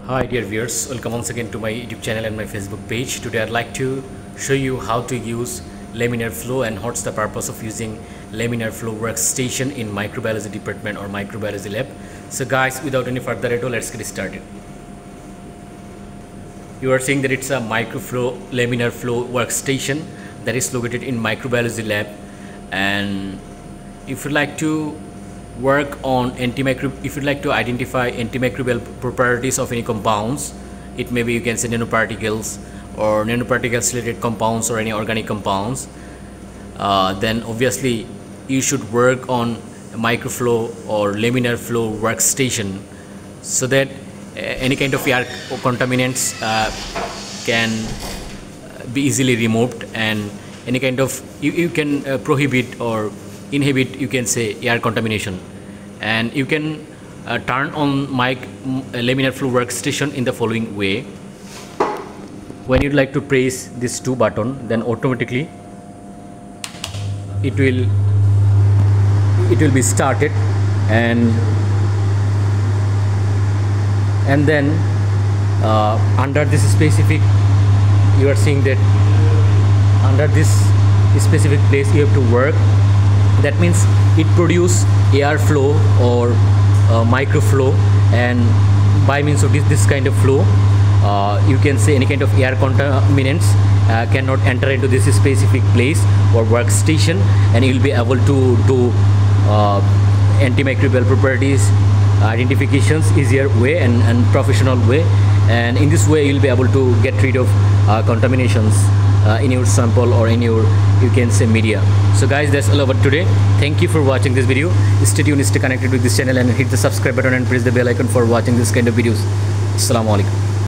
Hi dear viewers, welcome once again to my YouTube channel and my Facebook page. Today I'd like to show you how to use laminar flow and what's the purpose of using laminar flow workstation in microbiology department or microbiology lab. So guys, without any further ado, let's get started. You are seeing that it's a microflow laminar flow workstation that is located in microbiology lab, and if you'd like to work on if you'd like to identify antimicrobial properties of any compounds, it may be, you can say, nanoparticles or nanoparticles related compounds or any organic compounds, then obviously you should work on a microflow or laminar flow workstation, so that any kind of air contaminants can be easily removed, and any kind of you can prohibit or inhibit, you can say, air contamination. And you can turn on laminar flow workstation in the following way. When you'd like to press this 2 button, then automatically it will be started, and then under this specific, you are seeing that under this specific place you have to work. That means it produces air flow or microflow, and by means of this kind of flow, you can say any kind of air contaminants cannot enter into this specific place or workstation, and you will be able to do antimicrobial properties identifications easier way and professional way, and in this way you will be able to get rid of contaminations in your sample or in your, you can say, media. So guys, that's all about today. Thank you for watching this video. Stay tuned, stay connected with this channel, and hit the subscribe button and press the bell icon for watching this kind of videos. Assalamu alaikum.